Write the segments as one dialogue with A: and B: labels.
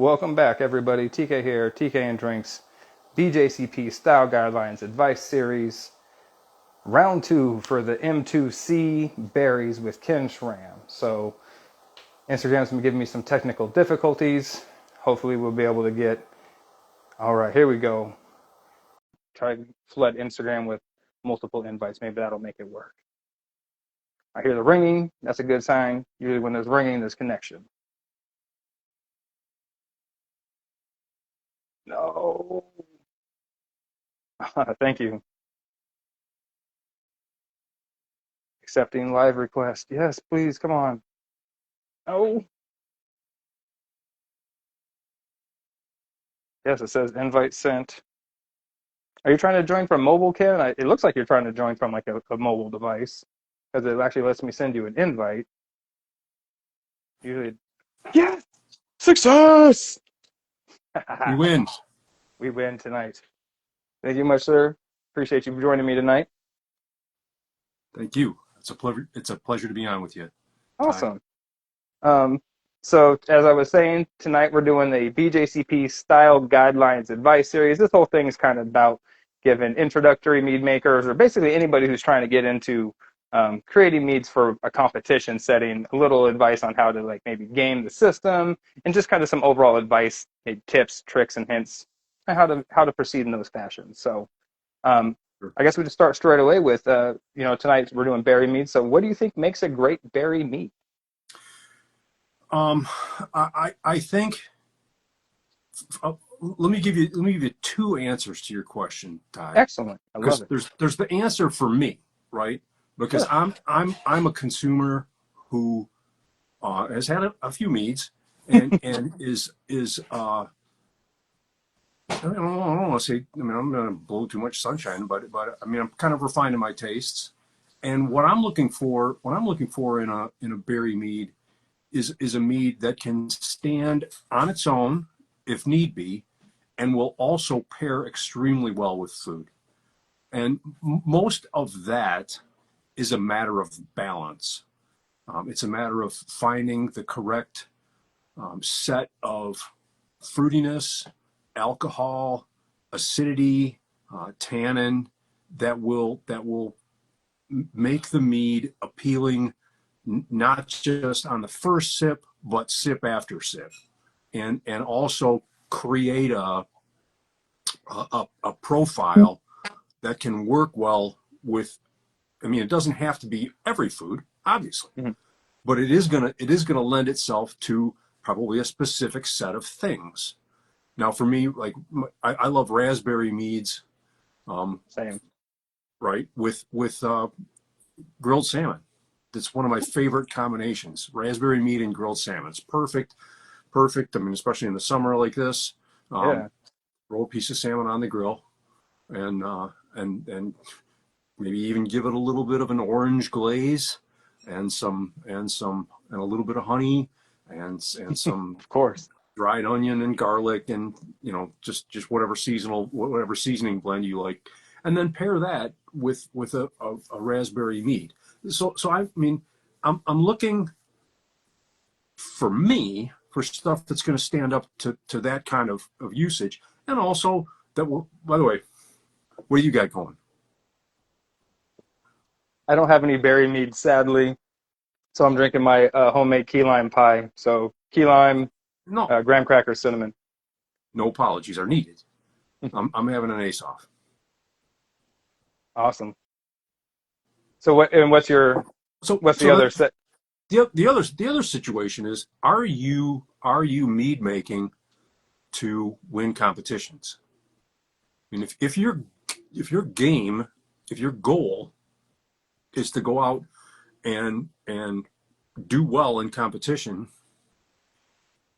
A: Welcome back, everybody. TK here, TK and Drinks, BJCP Style Guidelines Advice Series, round 2 for the M2C berries with Ken Schramm. So, Instagram's been giving me some technical difficulties. Hopefully, we'll be able to get. All right, here we go. Try to flood Instagram with multiple invites. Maybe that'll make it work. I hear the ringing. That's a good sign. Usually, when there's ringing, there's connection. No. Thank you. Accepting live request. Yes, please, come on. Oh, yes, it says invite sent. Are you trying to join from mobile, Ken? It looks like you're trying to join from like a mobile device because it actually lets me send you an invite. Usually, yes, success!
B: We win.
A: We win tonight. Thank you much, sir. Appreciate you joining me tonight.
B: Thank you. It's a pleasure. It's a pleasure to be on with you, Ty.
A: Awesome. Um, so as I was saying, tonight we're doing the BJCP Style Guidelines Advice Series. This whole thing is kind of about giving introductory mead makers, or basically anybody who's trying to get into creating meads for a competition setting, a little advice on how to like maybe game the system, and just kind of some overall advice, maybe tips, tricks, and hints on how to proceed in those fashions. So um,
B: Sure.
A: I guess we just start straight away with tonight we're doing berry mead. So what do you think makes a great berry mead?
B: Um, I think. Let me give you two answers to your question, Ty.
A: Excellent. I love
B: Because
A: it.
B: there's the answer for me, right? Because
A: Sure.
B: I'm a consumer who has had a few meads and is I don't want to say, I mean, I'm going to blow too much sunshine, but I mean, I'm kind of refined in my tastes. And what I'm looking for in a berry mead is a mead that can stand on its own if need be, and will also pair extremely well with food. And most of that is a matter of balance. It's a matter of finding the correct set of fruitiness, alcohol, acidity, tannin that will make the mead appealing, not just on the first sip, but sip after sip, and also create a profile that can work well with. I mean, it doesn't have to be every food, obviously,
A: Mhm.
B: but it is gonna lend itself to probably a specific set of things. Now, for me, like I love raspberry meads,
A: Same.
B: right, with grilled salmon. That's one of my favorite combinations: raspberry mead and grilled salmon. It's perfect, perfect. I mean, especially in the summer like this. Um,
A: Yeah.
B: Roll a piece of salmon on the grill, and maybe even give it a little bit of an orange glaze, and a little bit of honey, and some
A: Of course.
B: dried onion and garlic, and just whatever seasoning blend you like, and then pair that with a raspberry mead. So I mean, I'm looking, for me, for stuff that's going to stand up to that kind of usage, and also that will. By the way, what do you got going?
A: I don't have any berry mead, sadly, so I'm drinking my homemade key lime pie. So key lime,
B: No,
A: graham cracker, cinnamon.
B: no apologies are needed. I'm having an ace off.
A: Awesome. So what? And
B: So
A: what's the
B: so
A: other
B: that
A: set?
B: the other situation is, are you mead making to win competitions? I mean, if your game, if your goal is to go out and do well in competition,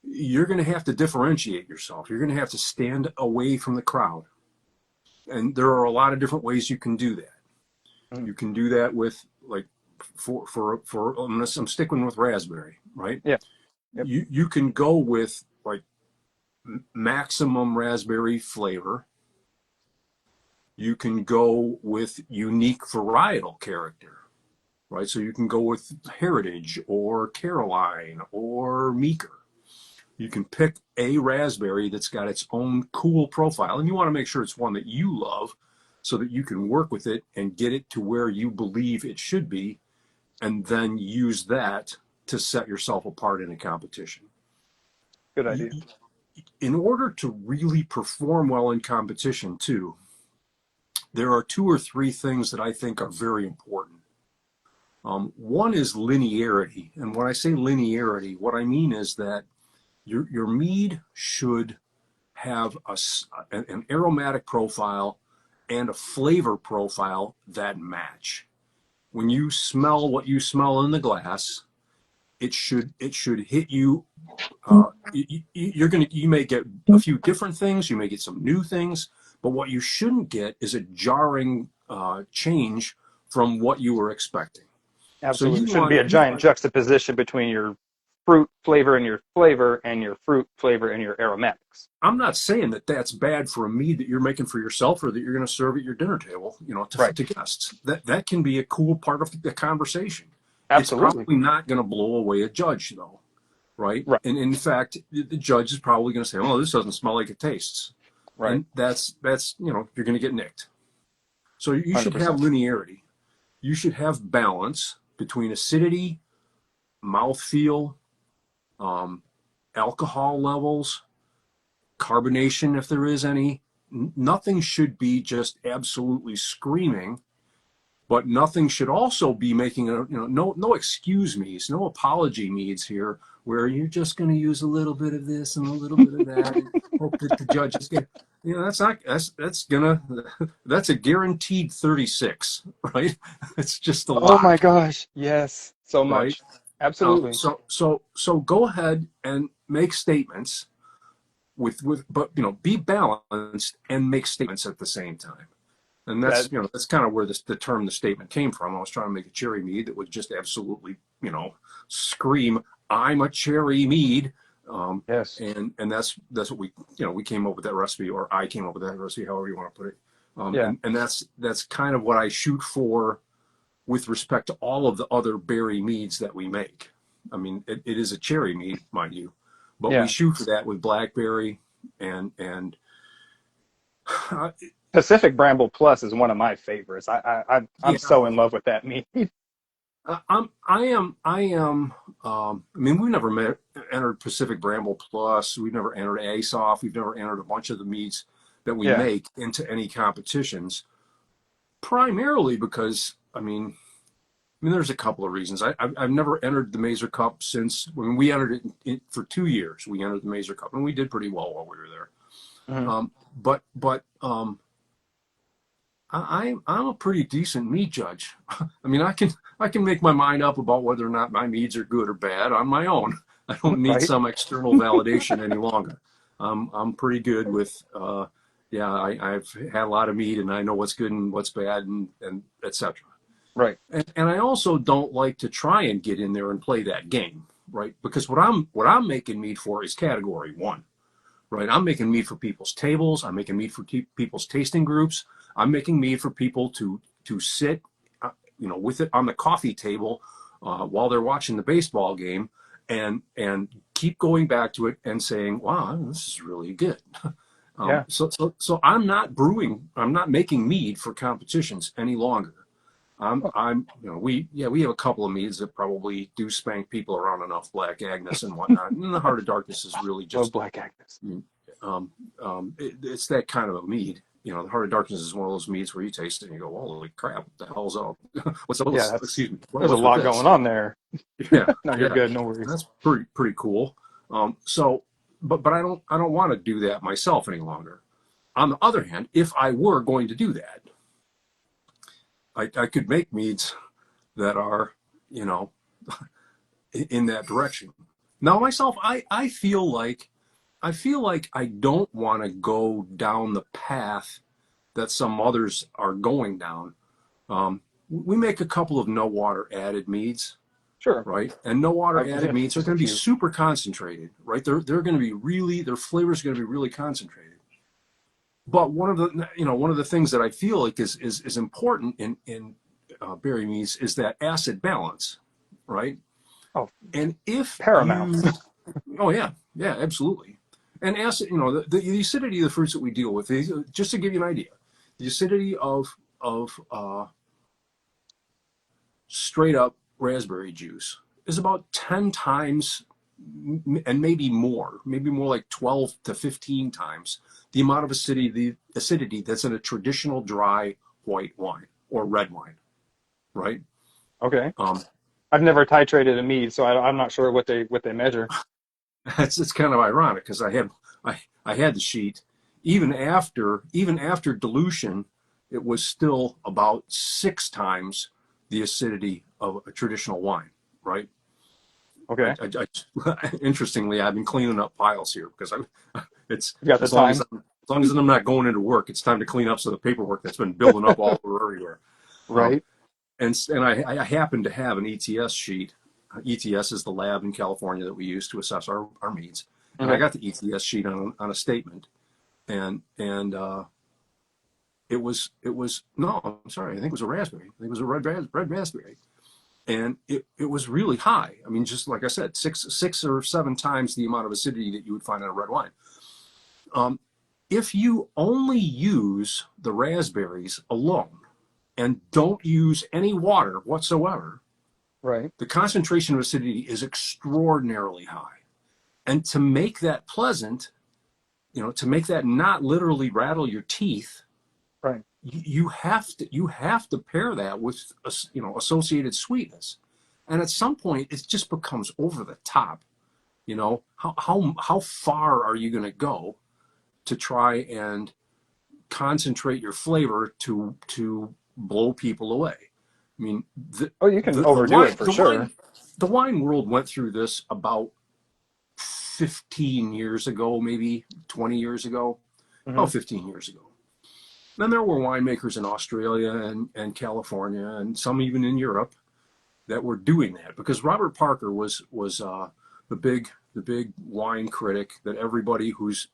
B: you're going to have to differentiate yourself. You're going to have to stand away from the crowd, and there are a lot of different ways you can do that.
A: Mhm.
B: You can do that with, like, for I'm sticking with raspberry, right?
A: Yeah. Yep.
B: You can go with, like, maximum raspberry flavor. You can go with unique varietal character, right? So you can go with Heritage or Caroline or Meeker. You can pick a raspberry that's got its own cool profile, and you want to make sure it's one that you love so that you can work with it and get it to where you believe it should be, and then use that to set yourself apart in a competition.
A: Good idea.
B: In order to really perform well in competition, too, there are 2 or 3 things that I think are very important. One is linearity. And when I say linearity, what I mean is that your mead should have an aromatic profile and a flavor profile that match. When you smell what you smell in the glass, it should hit you. You may get a few different things, you may get some new things, but what you shouldn't get is a jarring change from what you were expecting. So
A: Absolutely.
B: you
A: Shouldn't be
B: want
A: a giant juxtaposition between your fruit flavor and your fruit flavor and your aromatics.
B: I'm not saying that that's bad for a mead that you're making for yourself or that you're going to serve at your dinner table,
A: Right.
B: to guests. That can be a cool part of the conversation. It's
A: Absolutely.
B: probably not going to blow away a judge, though, right?
A: Right.
B: And in fact, the judge is probably going to say, "Oh, this doesn't smell like it tastes,"
A: Right.
B: and that's you're going to get nicked. So you should
A: 100%.
B: have linearity. You should have balance between acidity, mouthfeel, alcohol levels, carbonation if there is any. Nothing should be just absolutely screaming, but nothing should also be making no excuse me's, no apology me's here, where you're just going to use a little bit of this and a little bit of that and hope that the judge is going. That's a guaranteed 36, right? It's just a
A: Oh my
B: lock,
A: gosh. Yes. So
B: right?
A: much. Absolutely.
B: So go ahead and make statements but be balanced and make statements at the same time. And
A: That
B: that's kind of where the term the statement came from. I was trying to make a cherry mead that would just absolutely scream, "I'm a cherry mead,"
A: yes.
B: and that's what we came up with that recipe, or I came up with that recipe, however you want to put it.
A: Yeah.
B: And that's kind of what I shoot for with respect to all of the other berry meads that we make. I mean, it is a cherry mead, mind you, but we
A: Yeah.
B: shoot for that with blackberry and
A: Pacific Bramble Plus is one of my favorites. I'm
B: yeah.
A: so in love with that meat.
B: I am. I mean, we've never entered Pacific Bramble Plus. We've never entered ASOF. We've never entered a bunch of the meats that we
A: Yeah.
B: make into any competitions. Primarily because, there's a couple of reasons. I've never entered the Mazer Cup since when we entered it for 2 years. We entered the Mazer Cup and we did pretty well while we were there.
A: Mm-hmm.
B: I'm a pretty decent mead judge. I mean, I can make my mind up about whether or not my meads are good or bad on my own. I don't need
A: Right.
B: some external validation any longer. I'm pretty good with, I've had a lot of mead and I know what's good and what's bad and etc.
A: Right.
B: And I also don't like to try and get in there and play that game, right? Because what I'm making mead for is category 1. Right, I'm making mead for people's tables. I'm making mead for people's tasting groups. I'm making mead for people to sit, with it on the coffee table while they're watching the baseball game, and keep going back to it and saying, "Wow, this is really good."
A: Yeah.
B: So I'm not brewing. I'm not making mead for competitions any longer. We have a couple of meads that probably do spank people around enough, Black Agnes and whatnot. And the Heart of Darkness is really
A: Love
B: just
A: Black Agnes.
B: it's that kind of a mead. The Heart of Darkness is one of those meads where you taste it and you go, "Holy crap, what the hell's up? What's up?
A: Yeah.
B: Excuse me.
A: There's a
B: What's with
A: lot
B: this?"
A: going on there.
B: Yeah,
A: No, you're
B: yeah.
A: good. No worries.
B: That's pretty cool. But I don't want to do that myself any longer. On the other hand, if I were going to do that, I could make meads that are, in that direction. Now myself, I feel like I don't want to go down the path that some others are going down. We make a couple of no water added meads,
A: Sure.
B: right? And no water added meads are
A: just a
B: going to be
A: few.
B: super concentrated, right? They're going to be their flavors are going to be really concentrated. But one of the things that I feel like is important in berry meads is that acid balance, right?
A: Oh,
B: And if
A: paramount.
B: oh yeah, Yeah, absolutely. And acid, you know, the acidity of the fruits that we deal with, just to give you an idea, the acidity of straight up raspberry juice is about 10 times and maybe more like 12 to 15 times the amount of acidity that's in a traditional dry white wine or red wine, right?
A: Okay.
B: Um,
A: I've never titrated a mead, so I'm not sure what they measure.
B: it's kind of ironic because I had the sheet even after dilution, it was still about 6 times the acidity of a traditional wine, right?
A: Okay.
B: Interestingly, I've been cleaning up piles here because it's
A: You got the time.
B: as long as I'm not going into work, it's time to clean up some of the paperwork that's been building up all over everywhere. Um,
A: Right.
B: and I happen to have an ETS sheet. ETS is the lab in California that we use to assess our meats. And I
A: Okay.
B: got the ETS sheet on a statement, and it was no, I'm sorry, I think it was a raspberry. I think it was a red raspberry, and it was really high. I mean, just like I said, six or seven times the amount of acidity that you would find in a red wine. Um, if you only use the raspberries alone and don't use any water whatsoever,
A: Right.
B: the concentration of acidity is extraordinarily high. And to make that pleasant, you know, to make that not literally rattle your teeth,
A: Right.
B: you have to pair that with, you know, associated sweetness. And at some point, it just becomes over the top. You know, how far are you going to go to try and concentrate your flavor to blow people away? I mean,
A: Oh, you can overdo it for sure.
B: the wine world went through this about 15 years ago, maybe 20 years ago,
A: Hmm.
B: about 15 years ago. Then there were winemakers in Australia and California and some even in Europe that were doing that because Robert Parker was the big wine critic that everybody who's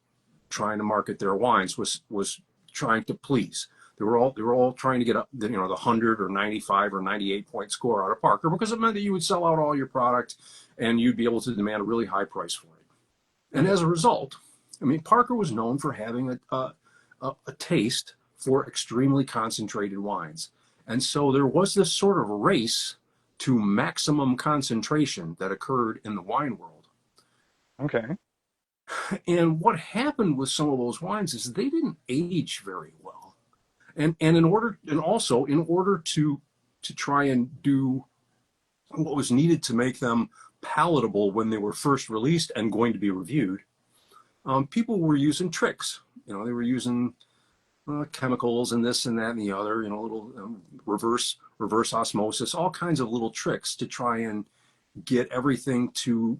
B: trying to market their wines was trying to please. They were all trying to get up, you know, the 100 or 95 or 98 point score out of Parker because it meant that you would sell out all your product and you'd be able to demand a really high price for it. And
A: Hmm.
B: as a result, I mean, Parker was known for having a taste for extremely concentrated wines. And so there was this sort of race to maximum concentration that occurred in the wine world.
A: Okay.
B: And what happened with some of those wines is they didn't age very well. And also in order to try and do what was needed to make them palatable when they were first released and going to be reviewed, people were using tricks. You know, they were using chemicals and this and that and the other. You know, little reverse osmosis, all kinds of little tricks to try and get everything to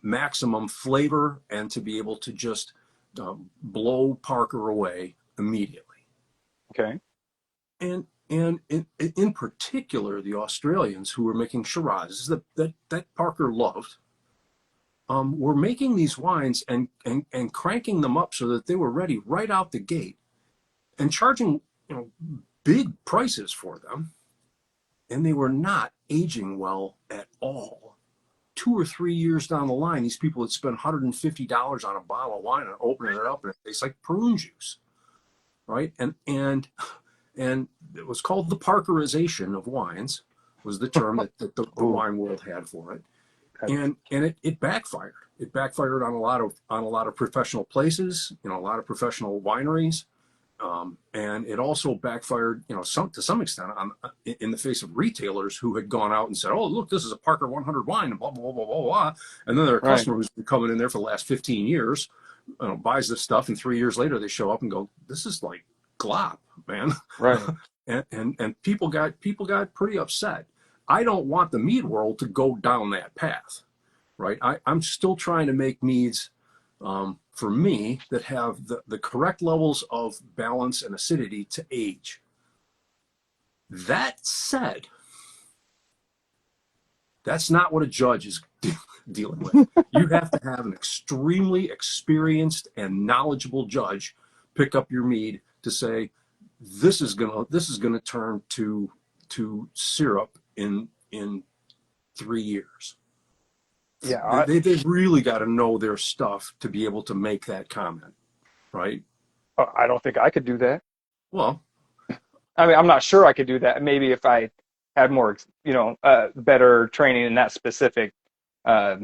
B: maximum flavor and to be able to just blow Parker away immediately.
A: Okay.
B: And in particular, the Australians who were making Shiraz that Parker loved, were making these wines and cranking them up so that they were ready right out the gate and charging, you know, big prices for them, and they were not aging well at all. 2 or 3 years down the line, these people had spent $150 on a bottle of wine and opening it up, and it tastes like prune juice, right? And it was called the Parkerization of wines, was the term that the
A: Ooh.
B: wine world had for it,
A: That's
B: and it backfired. It backfired on a lot of professional places, you know, a lot of professional wineries. And it also backfired, you know, to some extent in the face of retailers who had gone out and said, "Oh, look, this is a Parker 100 wine," and blah blah blah blah blah. And then their
A: right.
B: customer who's been coming in there for the last 15 years, you know, buys this stuff, and 3 years later they show up and go, "This is like glop, man,"
A: Right.
B: and people got pretty upset. I don't want the mead world to go down that path, right? I'm still trying to make meads, for me, that have the correct levels of balance and acidity to age. That said, that's not what a judge is dealing with. You have to have an extremely experienced and knowledgeable judge pick up your mead to say, this is gonna turn to syrup in 3 years.
A: Yeah,
B: They've really got to know their stuff to be able to make that comment, right?
A: I don't think I could do that.
B: Well,
A: I mean, I'm not sure I could do that. Maybe if I had more, better training in that specific uh,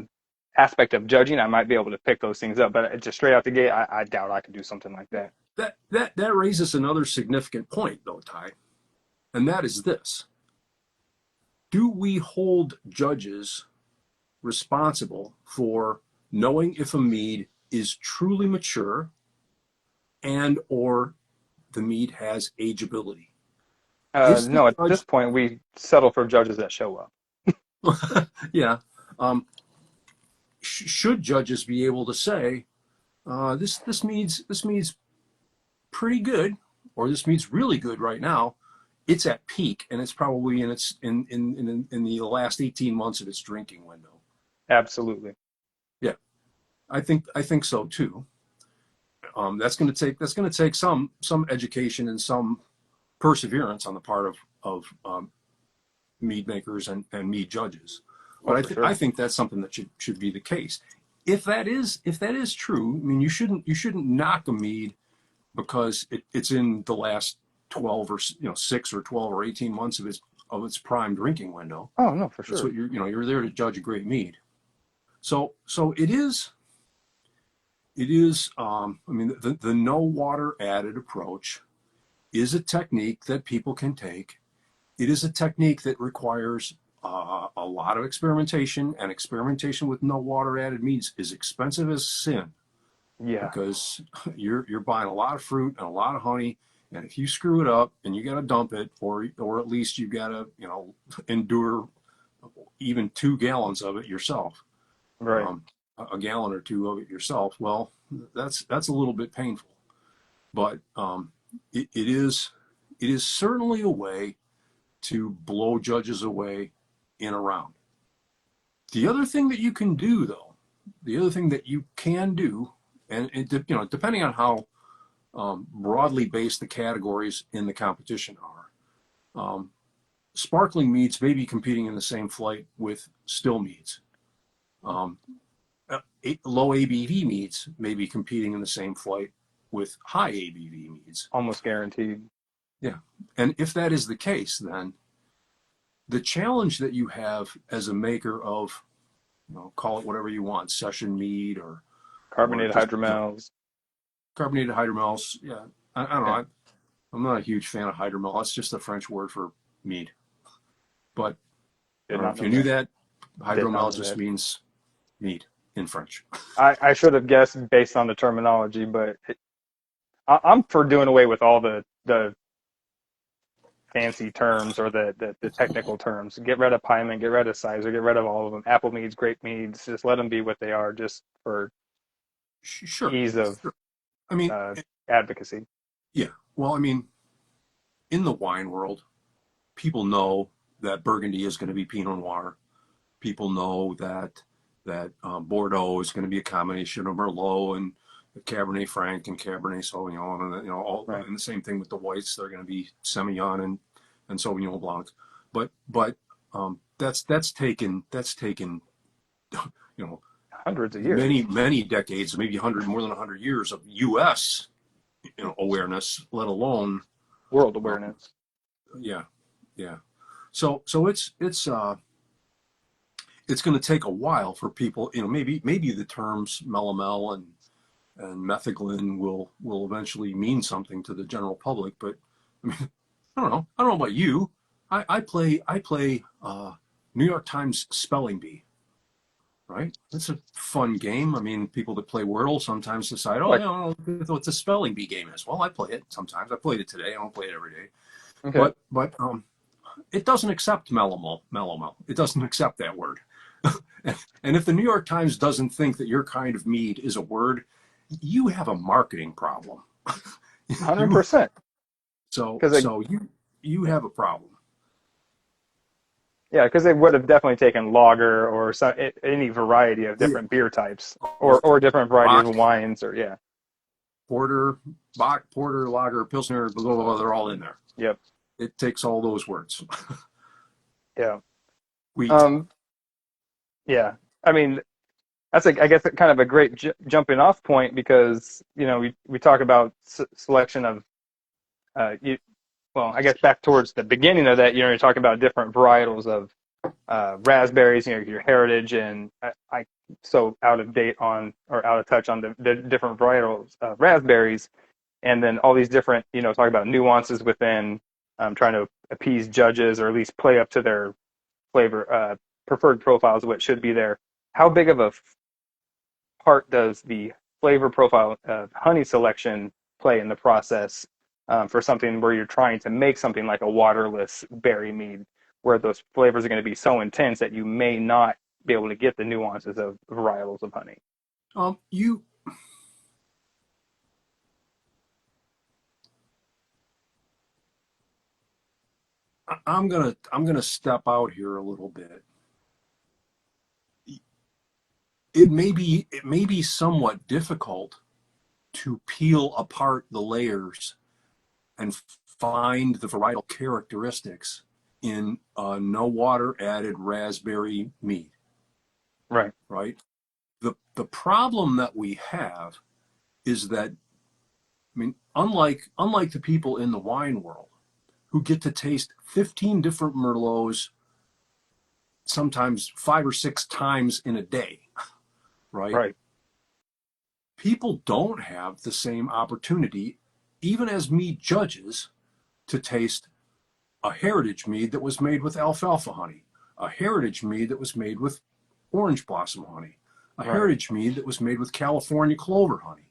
A: aspect of judging, I might be able to pick those things up. But just straight out the gate, I doubt I could do something like that.
B: that raises another significant point, though, Ty, and that is this: do we hold judges responsible for knowing if a mead is truly mature and or the mead has ageability? Is the
A: No, at this
B: judge,
A: point, we settle for judges that show up.
B: yeah, um, should judges be able to say this mead's pretty good, or this mead's really good right now? It's at peak, and it's probably in the last 18 months of its drinking window.
A: Absolutely.
B: Yeah, I think so too. That's going to take some education and some perseverance on the part of mead makers and mead judges.
A: Oh,
B: But
A: for
B: I
A: sure.
B: think that's something that should be the case. If that is true, I mean, you shouldn't knock a mead because it's in the last 12 or 6 or 12 or 18 months of its prime drinking window.
A: Oh, no, for
B: That's
A: sure.
B: what you're there to judge a great mead. So it is. I mean, the no water added approach is a technique that people can take. It is a technique that requires a lot of experimentation, and experimentation with no water added means is expensive as sin,
A: Yeah,
B: because you're buying a lot of fruit and a lot of honey, and if you screw it up and you got to dump it, or at least you got to endure even 2 gallons of it yourself,
A: right.
B: um, a gallon or two of it yourself. Well, that's a little bit painful, but it is certainly a way to blow judges away in a round. The other thing that you can do, though, the other thing that you can do, and depending on how broadly based the categories in the competition are, sparkling meads may be competing in the same flight with still meads. Um, Low ABV meads may be competing in the same flight with high ABV meads.
A: Almost guaranteed.
B: Yeah, and if that is the case, then the challenge that you have as a maker of, call it whatever you want, session mead or
A: Carbonated
B: just
A: hydromels.
B: carbonated hydromels. Yeah, I don't know.
A: Yeah,
B: I'm not a huge fan of hydromel. That's just a French word for mead. But I
A: did
B: don't know
A: not
B: if you
A: know
B: knew
A: that.
B: that.
A: Did not
B: Hydromel
A: know
B: just
A: that.
B: means mead in French.
A: I should have guessed based on the terminology, but I'm for doing away with all the fancy terms or the technical terms. Get rid of Pyman, get rid of Sizer, get rid of all of them. Apple meads, grape meads, just let them be what they are, just for
B: Sure,
A: ease of
B: sure. I mean,
A: uh, advocacy.
B: yeah. Well, I mean, in the wine world, people know that Burgundy is going to be Pinot Noir. People know that Bordeaux is going to be a combination of Merlot and Cabernet Franc and Cabernet Sauvignon, and
A: Right.
B: and the same thing with the whites. They're going to be Semillon and Sauvignon Blanc. But that's taken
A: Hundreds of
B: many
A: years.
B: many decades, maybe 100, more than 100 years of U.S. awareness, let alone
A: World
B: uh,
A: awareness.
B: yeah, yeah. So it's going to take a while for people. Maybe the terms melomel and metheglin will eventually mean something to the general public. But I mean, I don't know about you. I play New York Times spelling bee. Right? It's a fun game. I mean, people that play Wordle sometimes decide, oh,
A: Like,
B: yeah, I don't know what the spelling bee game is. Well, I play it sometimes. I played it today. I don't play it every day.
A: okay.
B: But it doesn't accept melomel. It doesn't accept that word. And if the New York Times doesn't think that your kind of mead is a word, you have a marketing problem. you
A: 100%.
B: so
A: Because
B: so you have a problem.
A: yeah, because they would have definitely taken lager or any variety of
B: Oh yeah.
A: different beer types
B: Or
A: or different varieties of
B: Bach,
A: wines or yeah.
B: porter, Bach, porter, lager, pilsner, blah, blah, blah, they're all in there.
A: Yep.
B: It takes all those words.
A: Yeah.
B: Wheat.
A: Um, yeah. I mean, that's I guess kind of a great jumping off point because we talk about selection of well, I guess back towards the beginning of that, you're talking about different varietals of raspberries, your heritage, and I so out of date on or out of touch on the different varietals of raspberries, and then all these different, talk about nuances within trying to appease judges or at least play up to their flavor preferred profiles, what should be there. How big of a part does the flavor profile of honey selection play in the process for something where you're trying to make something like a waterless berry mead, where those flavors are going to be so intense that you may not be able to get the nuances of varietals of honey?
B: You, I'm gonna step out here a little bit. It may be somewhat difficult to peel apart the layers and find the varietal characteristics in a no water added raspberry mead,
A: Right.
B: right? The problem that we have is that, I mean, unlike the people in the wine world who get to taste 15 different merlots sometimes 5 or 6 times in a day, right?
A: Right.
B: People don't have the same opportunity, even as mead judges, to taste a heritage mead that was made with alfalfa honey, a heritage mead that was made with orange blossom honey, a
A: Right.
B: heritage mead that was made with California clover honey.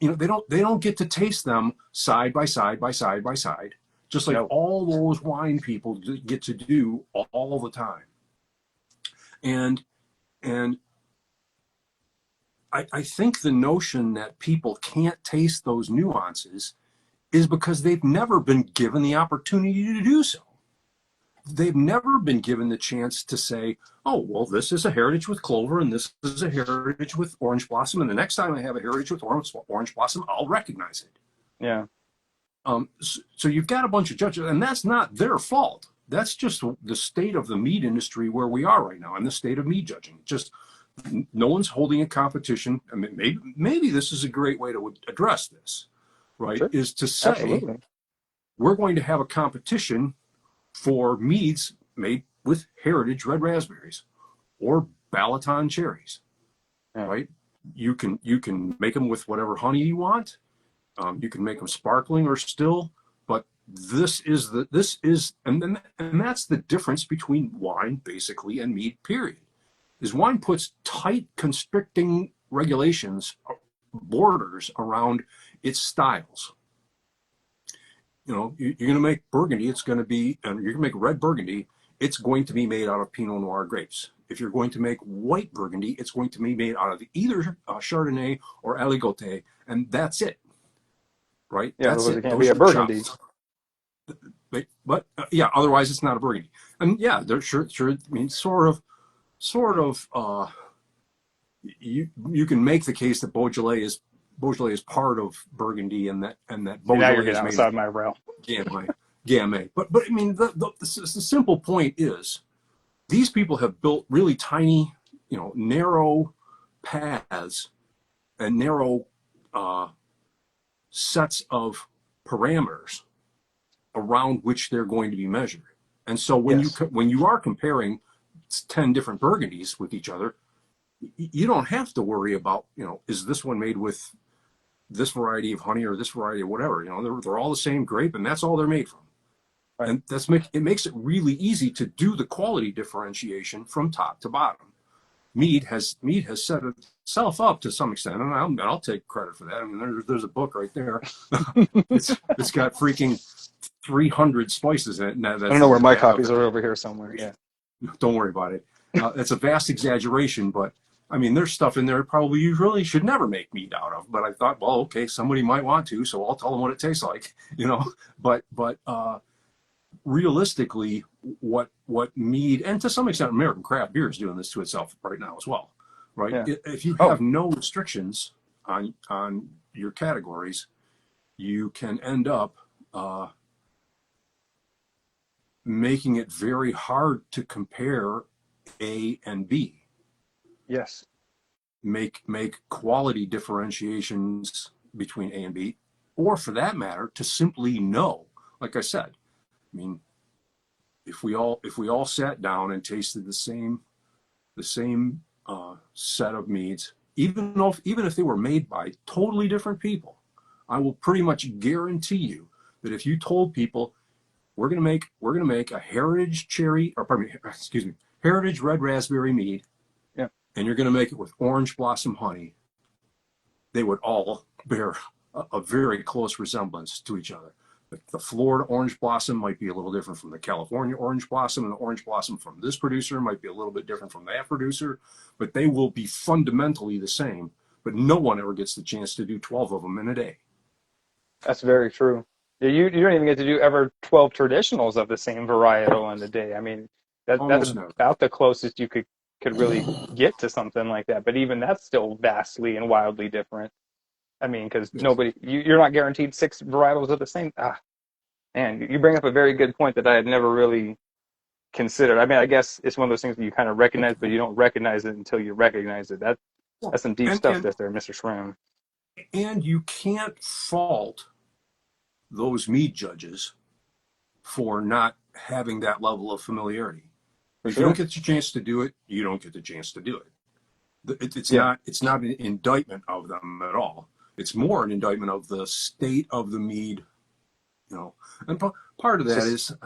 B: They don't get to taste them side by side by side by side, just like
A: No.
B: all those wine people get to do all the time. And and I think the notion that people can't taste those nuances is because they've never been given the opportunity to do so. They've never been given the chance to say, oh, well, this is a heritage with clover and this is a heritage with orange blossom. And the next time I have a heritage with orange blossom, I'll recognize it.
A: Yeah.
B: So you've got a bunch of judges, and that's not their fault. That's just the state of the mead industry where we are right now, and the state of mead judging. Just no one's holding a competition. I mean, maybe this is a great way to address this, right?
A: Sure.
B: Is to say
A: Absolutely.
B: we're going to have a competition for meads made with heritage red raspberries or Balaton cherries,
A: Yeah.
B: right? You can make them with whatever honey you want. You can make them sparkling or still, but and that's the difference between wine basically and mead. Period. Is wine puts tight constricting regulations, borders around its styles. You're going to make Burgundy. It's going to be, and you're going to make red Burgundy. It's going to be made out of Pinot Noir grapes. If you're going to make white Burgundy, it's going to be made out of either Chardonnay or Aligoté, and that's it. Right?
A: Yeah.
B: That's
A: Otherwise, it
B: it.
A: can't be
B: Those
A: a
B: are the
A: Burgundy.
B: chops. But yeah, otherwise it's not a Burgundy. And yeah, they're sure. I mean, sort of. You can make the case that Beaujolais is part of Burgundy, and that
A: See, now you're
B: Beaujolais
A: getting
B: is made of
A: outside my realm.
B: Gamay. Gamay. But I mean, the simple point is these people have built really tiny, narrow paths and narrow sets of parameters around which they're going to be measured. And so
A: Yes.
B: when you are comparing 10 different Burgundies with each other, you don't have to worry about, is this one made with this variety of honey or this variety of whatever. They're all the same grape, and that's all they're made from.
A: Right.
B: And it makes it really easy to do the quality differentiation from top to bottom. Mead has set itself up to some extent, and I'll take credit for that. I mean, there's a book right there. It's got freaking 300 spices in it. And
A: I don't know where my
B: that,
A: copies are, over here somewhere. Yeah.
B: don't worry about it. It's a vast exaggeration, but I mean, there's stuff in there probably you really should never make mead out of. But I thought, well, okay, somebody might want to, so I'll tell them what it tastes like, But realistically, what mead, and to some extent American craft beer, is doing this to itself right now as well, right?
A: Yeah.
B: If you
A: Oh,
B: have no restrictions on your categories, you can end up making it very hard to compare A and B.
A: yes.
B: make quality differentiations between A and B, or for that matter, to simply know. Like I said, I mean, if we all sat down and tasted the same set of meads, even if they were made by totally different people, I will pretty much guarantee you that if you told people we're gonna make a heritage cherry, or pardon me, excuse me, heritage red raspberry mead,
A: Yeah.
B: and you're gonna make it with orange blossom honey, they would all bear a very close resemblance to each other. The Florida orange blossom might be a little different from the California orange blossom, and the orange blossom from this producer might be a little bit different from that producer, but they will be fundamentally the same. But no one ever gets the chance to do 12 of them in a day.
A: That's very true. Yeah, you don't even get to do ever 12 traditionals of the same varietal in a day. I mean, that's
B: Almost never.
A: about the closest you could really get to something like that. But even that's still vastly and wildly different. I mean, because
B: Yes.
A: you're not guaranteed six varietals of the same. Ah, man, you bring up a very good point that I had never really considered. I mean, I guess it's one of those things that you kind of recognize, but you don't recognize it until you recognize it. That's some deep
B: And
A: stuff
B: and
A: there, Mr. Schramm.
B: and you can't fault those mead judges for not having that level of familiarity.
A: For
B: If you don't
A: sure.
B: get the chance to do it, you don't get the chance to do it. It's
A: Yeah.
B: not an indictment of them at all. It's more an indictment of the state of the mead, you know. And part of
A: It's
B: that
A: just
B: is,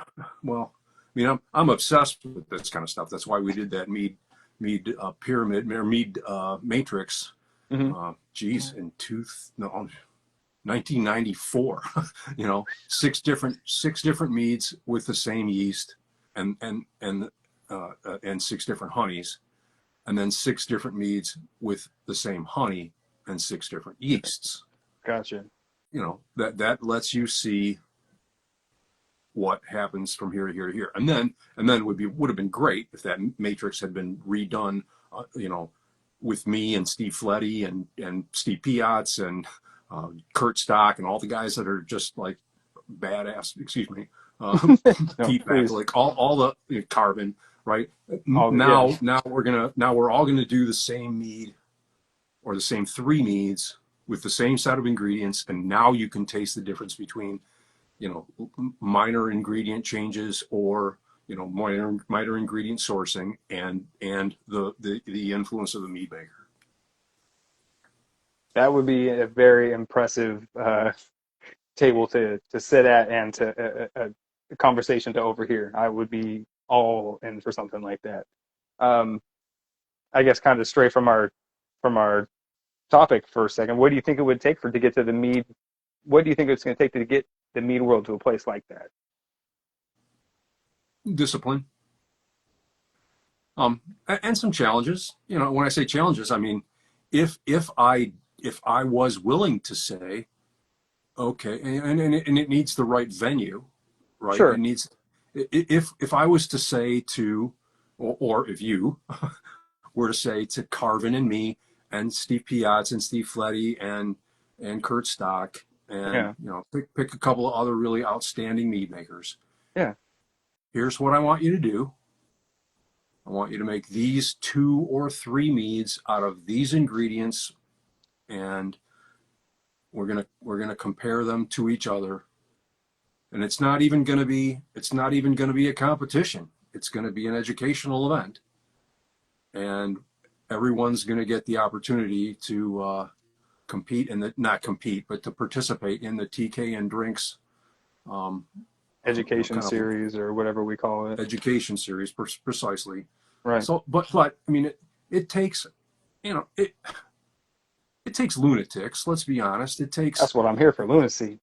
B: well, I mean, I'm obsessed with this kind of stuff. That's why we did that mead pyramid or mead matrix.
A: mhm.
B: Geez, in two no 1994. You know, six different meads with the same yeast, and six different honeys, and then six different meads with the same honey and six different yeasts.
A: Gotcha.
B: You know, that lets you see what happens from here to here to here, and then would have been great if that matrix had been redone. You know, with me and Steve Fletty and Steve Piatz and Kurt Stock and all the guys that are just like badass. Excuse me,
A: No,
B: Pete Mack,
A: please.
B: like all the Carbon, right?
A: Yeah,
B: Now we're all gonna do the same mead or the same three meads with the same set of ingredients, and now you can taste the difference between, you know, minor ingredient changes, or, you know, minor ingredient sourcing, and the influence of the mead maker.
A: that would be a very impressive table to sit at and a conversation to overhear. I would be all in for something like that. Um, I guess kind of stray from our topic for a second. What do you think it would take for to get to the mead? What do you think it's going to take to get the mead world to a place like that?
B: Discipline, and some challenges. You know, when I say challenges, I mean, if I was willing to say, okay, and it needs the right venue, right? It
A: Sure.
B: needs, if I was to say to, or if you were to say to Carvin and me and Steve Piatz and Steve Fletty and Kurt Stock, and,
A: Yeah.
B: you know, pick a couple of other really outstanding mead makers.
A: Yeah.
B: Here's what I want you to do. I want you to make these 2 or 3 meads out of these ingredients, and we're gonna compare them to each other. And it's not even gonna be a competition. It's gonna be an educational event, and everyone's gonna get the opportunity to compete in the not compete, but to participate in the TK and Drinks, um,
A: Education
B: kind of
A: series or whatever we call it.
B: education series, precisely.
A: Right.
B: So, but I mean, it takes, you know, it takes lunatics. Let's be honest. It takes,
A: That's what I'm here for, lunacy.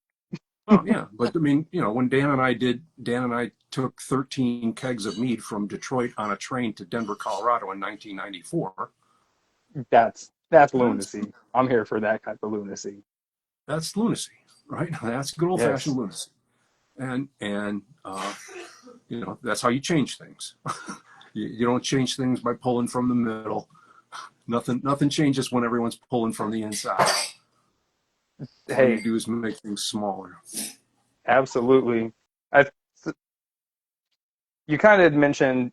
B: oh yeah, but I mean, you know, when Dan and I took 13 kegs of mead from Detroit on a train to Denver, Colorado in 1994.
A: That's
B: That's
A: lunacy. I'm here for that type of lunacy.
B: that's lunacy, right? That's good old fashioned
A: Yes.
B: lunacy, and you know, that's how you change things. You don't change things by pulling from the middle. Nothing changes when everyone's pulling from the inside. All you
A: Hey,
B: do is make things smaller.
A: absolutely. I you kind of mentioned,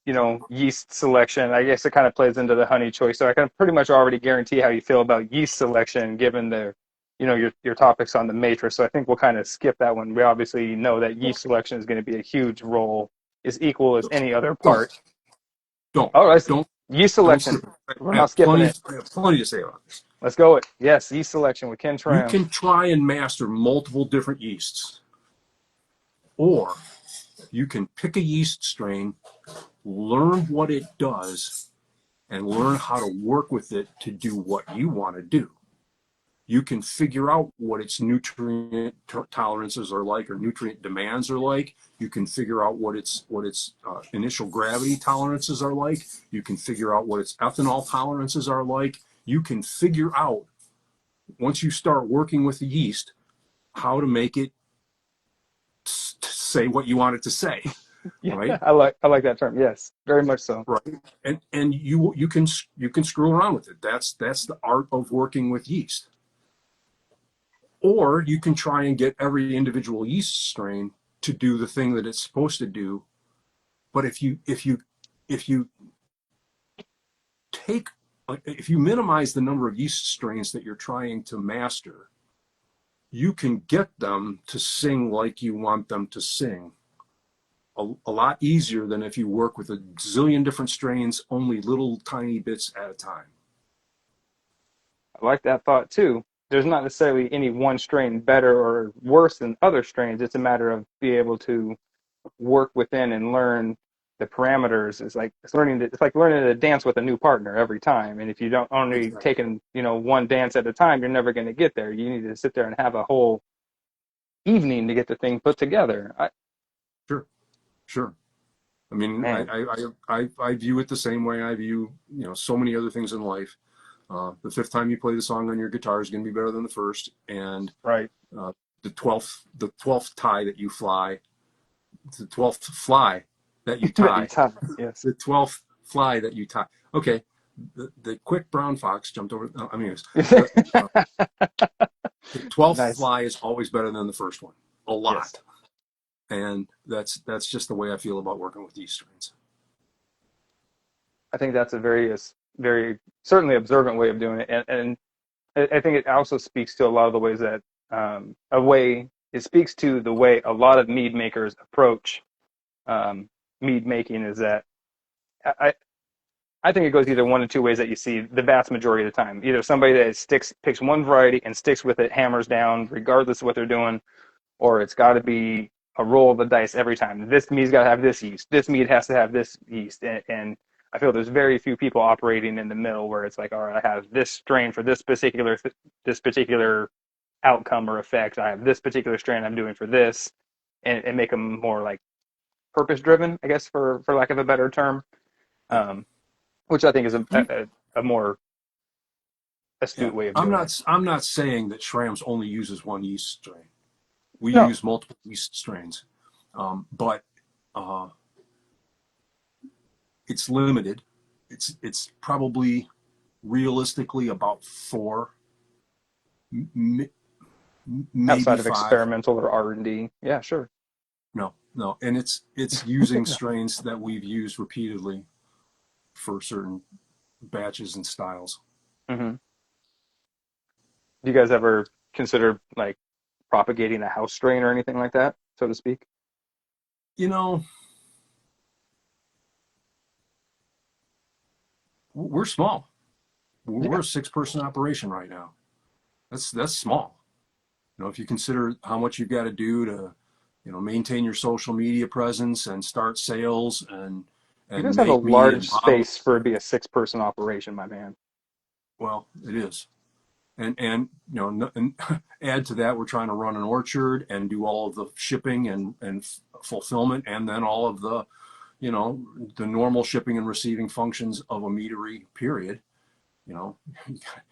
A: yeast selection. I guess it kind of plays into the honey choice. So I can pretty much already guarantee how you feel about yeast selection, given your topics on the matrix. So I think we'll kind of skip that one. We obviously know that yeast selection is going to be a huge role, is equal as any other
B: Don't,
A: part.
B: don't,
A: All right, so
B: don't,
A: yeast
B: don't
A: selection.
B: skip it.
A: We're not skipping it.
B: I have plenty to say about this.
A: Let's go it. Yes, yeast selection with Ken
B: You
A: Schramm.
B: can try and master multiple different yeasts, or you can pick a yeast strain, learn what it does, and learn how to work with it to do what you want to do. You can figure out what its nutrient tolerances are like, or nutrient demands are like. You can figure out what its initial gravity tolerances are like. You can figure out what its ethanol tolerances are like. You can figure out, once you start working with the yeast, how to make it say what you want it to say,
A: Yeah,
B: right?
A: I like that term. Yes, very much so.
B: Right. And you can screw around with it. That's the art of working with yeast. Or you can try and get every individual yeast strain to do the thing that it's supposed to do. But if you take if you minimize the number of yeast strains that you're trying to master, you can get them to sing like you want them to sing a lot easier than if you work with a zillion different strains, only little tiny bits at a time.
A: I like that thought too. There's not necessarily any one strain better or worse than other strains. It's a matter of being able to work within and learn the parameters. It's like learning to dance with a new partner every time. And if you don't only
B: Exactly.
A: taking, one dance at a time, you're never going to get there. You need to sit there and have a whole evening to get the thing put together.
B: Sure, sure. I mean,
A: Man,
B: I view it the same way I view, so many other things in life. The fifth time you play the song on your guitar is going to be better than the first, and
A: right.
B: uh, the twelfth tie that you fly, the 12th fly that you
A: That you
B: tie,
A: tie. Yes.
B: the 12th fly that you tie. Okay, the quick brown fox jumped over. I mean, the uh, the 12th
A: Nice.
B: fly is always better than the first one, a
A: Yes.
B: lot, and that's just the way I feel about working with these strains.
A: I think that's a very certainly observant way of doing it. And I think it also speaks to a lot of the ways that it speaks to the way a lot of mead makers approach mead making is that I, I think it goes either one of two ways that you see the vast majority of the time. Either somebody that picks one variety and sticks with it, hammers down, regardless of what they're doing, or it's got to be a roll of the dice every time. This mead's got to have this yeast. This mead has to have this yeast. And I feel there's very few people operating in the middle where it's like, all right, I have this strain for this particular outcome or effect. I have this particular strain I'm doing for this, and make them more like purpose driven, I guess, for lack of a better term.
B: Yeah.
A: Um, which I think is a more
B: Yeah,
A: astute way of doing it.
B: I'm not saying that Schramm's only uses one yeast strain. We
A: No,
B: use multiple yeast strains, but uh, it's limited. It's probably realistically about four, m- maybe
A: outside of
B: five.
A: experimental or R&D. Yeah, sure.
B: No, no, and it's using strains that we've used repeatedly for certain batches and styles.
A: Mm-hmm. Do you guys ever consider like propagating a house strain or anything like that, so to speak?
B: You know, we're small. We're
A: Yeah.
B: a six-person operation right now. That's small. If you consider how much you've got to do to, maintain your social media presence and start sales and
A: You
B: and
A: guys have a
B: make mead
A: large
B: and bottle,
A: space for it to be a six-person operation, my man.
B: well, it is. And and add to that, we're trying to run an orchard and do all of the shipping and fulfillment, and then all of the, the normal shipping and receiving functions of a meadery. Period. You know,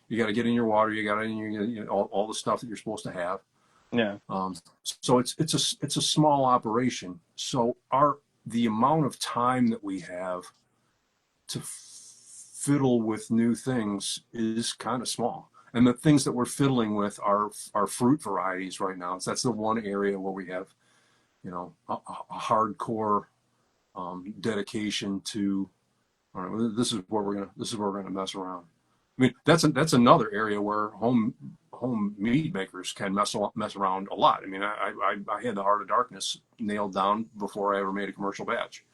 B: you got to get in your water, you got to all the stuff that you're supposed to have.
A: Yeah.
B: So it's a small operation. So the amount of time that we have to fiddle with new things is kind of small. And the things that we're fiddling with are fruit varieties right now. So that's the one area where we have, a hardcore dedication to, all right, this is where we're gonna mess around. I mean, that's another area where home mead makers can mess around a lot. I mean, I had the Heart of Darkness nailed down before I ever made a commercial batch,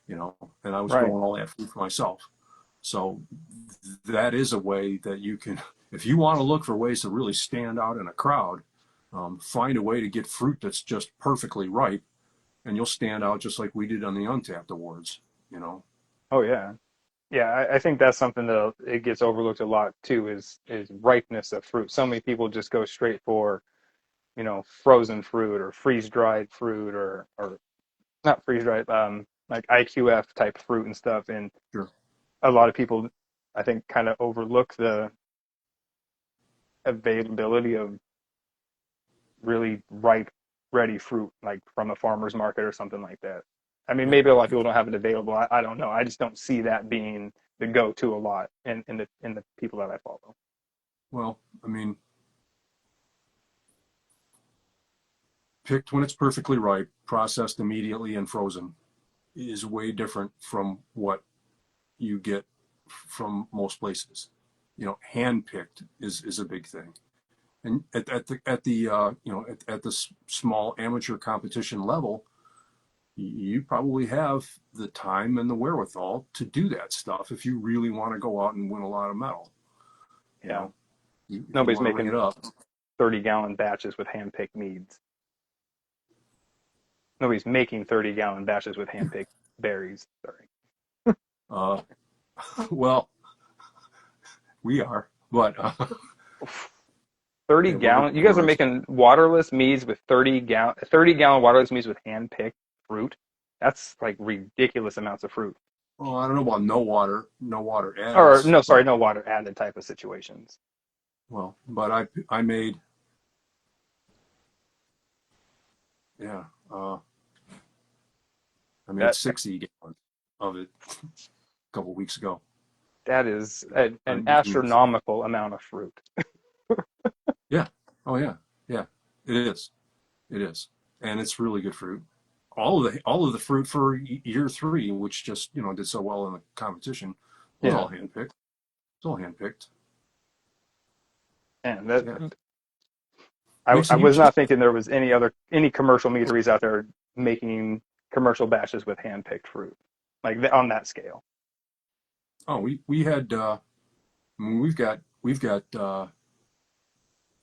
B: you know, and I was
A: Right.
B: growing all that food for myself. So that is a way that you can, if you want to look for ways to really stand out in a crowd, find a way to get fruit that's just perfectly ripe, and you'll stand out just like we did on the Untapped Awards, you know.
A: Oh yeah. Yeah, I think that's something that it gets overlooked a lot too is ripeness of fruit. So many people just go straight for, frozen fruit or freeze dried fruit or not freeze dried, like IQF type fruit and stuff. And
B: Sure.
A: a lot of people, I think, kind of overlook the availability of really ripe, ready fruit, like from a farmer's market or something like that. I mean,
B: Yeah.
A: maybe a lot of people don't have it available. I don't know. I just don't see that being the go-to a lot in the people that I follow.
B: Well, I mean, picked when it's perfectly ripe, processed immediately and frozen is way different from what you get from most places. You know, hand picked is a big thing. And at the small amateur competition level, you probably have the time and the wherewithal to do that stuff if you really want to go out and win a lot of medal. You
A: Yeah.
B: know, if you
A: Nobody's
B: want to ring it
A: making
B: up.
A: 30-gallon batches with hand-picked meads. Nobody's making 30-gallon batches with hand-picked berries. Sorry.
B: Uh, well, we are, but
A: 30
B: yeah, we're
A: gallon. You guys are
B: gonna.
A: making waterless meads with 30-gallon waterless meads with hand-picked fruit. That's like ridiculous amounts of fruit.
B: Well, I don't know about no water
A: Or
B: adds,
A: no,
B: but
A: sorry, no water added type of situations.
B: well, but I made, yeah, I made
A: That
B: 60 gallons of it a couple weeks ago.
A: that is
B: I
A: an
B: mean,
A: astronomical amount of fruit.
B: yeah, oh yeah, yeah, it is, it is, and it's really good fruit. All of the fruit for year three, which just did so well in the competition, was
A: Yeah,
B: all handpicked. It's all handpicked.
A: and
B: Yeah, makes
A: I
B: a
A: was
B: huge
A: not
B: difference.
A: thinking there was any commercial meaderies out there making commercial batches with hand-picked fruit like on that scale.
B: Oh, we had I mean, we've got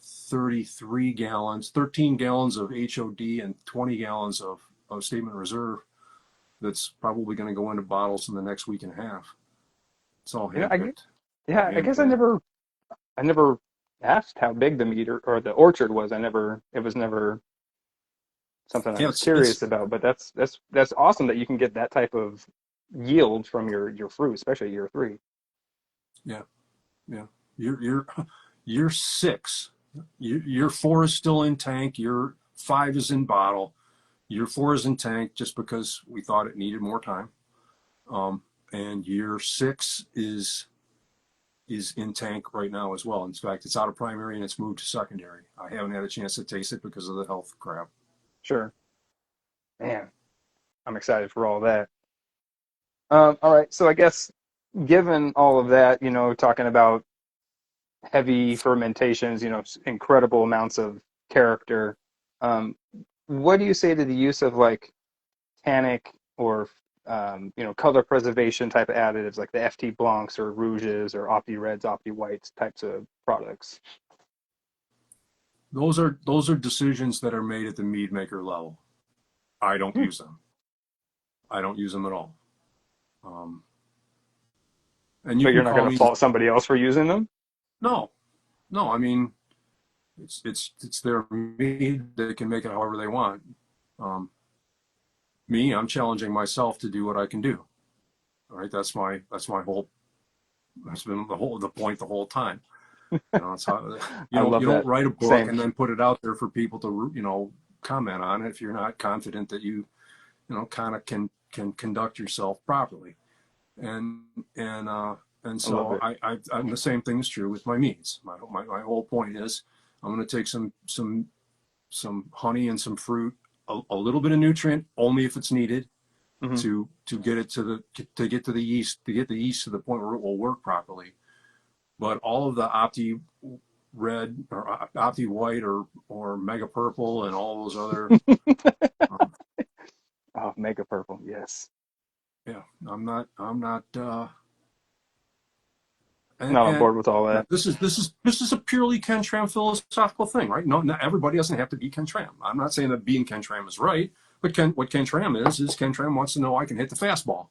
B: 33 gallons, 13 gallons of HOD and 20 gallons of statement reserve that's probably going to go into bottles in the next week and a half. It's all
A: You know, I
B: handpicked,
A: yeah, I
B: hand
A: guess
B: picked.
A: I never asked how big the mead or the orchard was. It was never something I
B: Yeah,
A: was
B: it's
A: curious about. But that's awesome that you can get that type of yield from your fruit, especially year three.
B: yeah, yeah. You're you're six. Your four is still in tank. Your five is in bottle. Year four is in tank just because we thought it needed more time. And year six is in tank right now as well. In fact, it's out of primary and it's moved to secondary. I haven't had a chance to taste it because of the health crap.
A: Sure, man, I'm excited for all that. All right, so I guess given all of that, talking about heavy fermentations, incredible amounts of character. Um, what do you say to the use of like tannic or color preservation type of additives like the FT Blancs or Rouges or Opti Reds, Opti Whites types of products?
B: Those are decisions that are made at the mead maker level. I don't
A: Hmm.
B: use them. I don't use them at all. Um, and you
A: But you're
B: can
A: not
B: call
A: going to
B: me
A: fault somebody else for using them?
B: no, no. I mean, it's their mead. They can make it however they want. Um, Me, I'm challenging myself to do what I can do. All right, that's my whole. That's been the point the whole time. It's how
A: I
B: you
A: love
B: don't
A: that.
B: write a book
A: Same.
B: and then put it out there for people to comment on it if you're not confident that you kind of can conduct yourself properly. And and uh and
A: I love
B: so
A: it.
B: I'm the same thing is true with my meats. My whole point is I'm going to take some honey and some fruit, a little bit of nutrient only if it's needed,
A: Hmm.
B: to get it to get to the yeast to the point where it will work properly. But all of the Opti red or Opti white or Mega Purple and all those other um,
A: Oh, mega purple. Yes.
B: yeah, I'm not
A: Not on
B: and
A: board with all
B: you know,
A: that.
B: this is a purely Ken Tram philosophical thing, right? No, not everybody doesn't have to be Ken Tram. I'm not saying that being Ken Tram is right, but what Ken Tram is Ken Tram wants to know I can hit the fastball,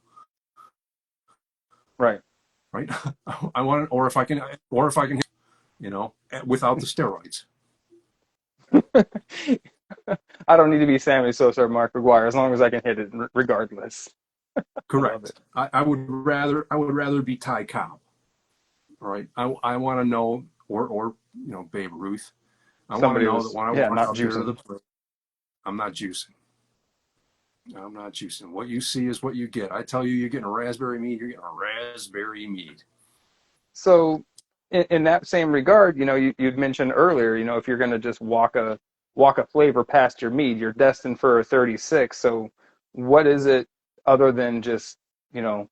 A: Right.
B: right? I want it, or if I can hit, without the steroids.
A: I don't need to be Sammy Sosa or Mark McGuire as long as I can hit it regardless. I love it.
B: Correct. I would rather be Ty Cobb, right? I want to know, or Babe Ruth. I want to
A: Somebody
B: know that
A: was,
B: when I
A: yeah,
B: walk
A: not
B: out there to the
A: juicing.
B: plate, I'm not juicing. I'm not juicing. What you see is what you get. I tell you, you're getting a raspberry mead. You're getting a raspberry mead.
A: So, in that same regard, you'd mentioned earlier, if you're going to just walk a flavor past your mead, you're destined for a 36. So, what is it other than just, you know,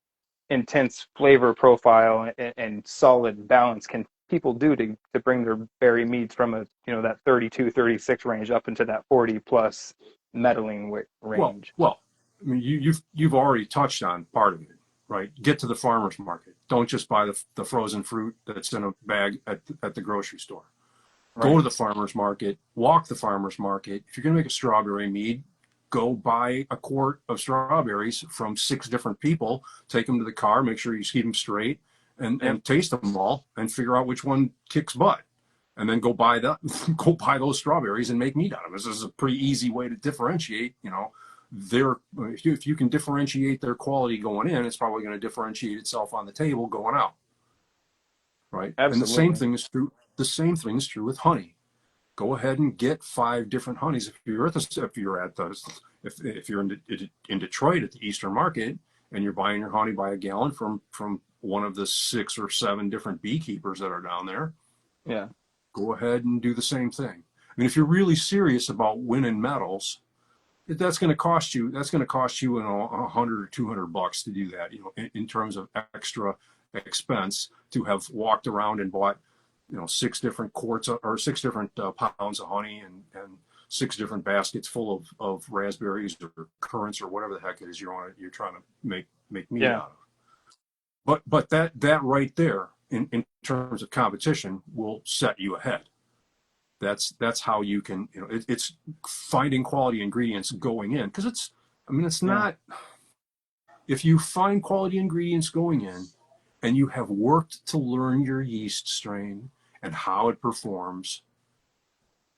A: intense flavor profile and solid balance can people do to bring their berry meads from that 32, 36 range up into that 40 plus meddling
B: Well,
A: range?
B: well. I mean, you've already touched on part of it, right? Get to the farmer's market. Don't just buy the frozen fruit that's in a bag at the grocery store. Go
A: Right.
B: to the farmer's market, walk the farmer's market. If you're going to make a strawberry mead, go buy a quart of strawberries from 6 different people, take them to the car, make sure you keep them straight,
A: Yep.
B: and taste them all and figure out which one kicks butt. And then go buy go buy those strawberries and make mead out of them. This is a pretty easy way to differentiate, their if you can differentiate their quality going in, it's probably going to differentiate itself on the table going out, right? And the same
A: Absolutely.
B: thing is true. The same thing is true with honey. Go ahead and get 5 different honeys. If you're in Detroit at the Eastern Market and you're buying your honey by a gallon from one of the 6 or 7 different beekeepers that are down there,
A: Yeah.
B: go ahead and do the same thing. I mean, if you're really serious about winning medals, that's going to cost you. That's going to cost you, $100 or $200 to do that. In terms of extra expense to have walked around and bought 6 different quarts or 6 different pounds of honey and 6 different baskets full of raspberries or currants or whatever the heck it is you're trying to make mead
A: Yeah.
B: out of. But that right there in terms of competition will set you ahead. That's how you can, it's finding quality ingredients going in, because it's
A: Yeah.
B: not, if you find quality ingredients going in and you have worked to learn your yeast strain and how it performs,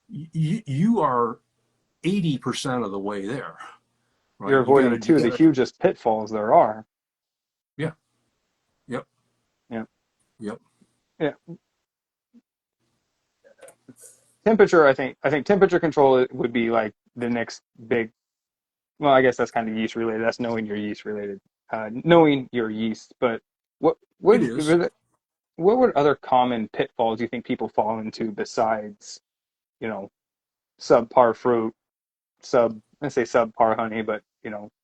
B: you are 80% of the way there,
A: You're
B: right?
A: avoiding
B: You
A: two of the
B: gotta,
A: hugest pitfalls there are.
B: yeah, yep,
A: Yeah.
B: yep.
A: Yeah. Temperature, I think temperature control would be like the next big, well, I guess that's kind of yeast related. That's knowing your yeast related. Knowing your yeast, but what
B: It
A: what
B: is.
A: what would other common pitfalls you think people fall into besides, you know, subpar fruit, let's say subpar honey, but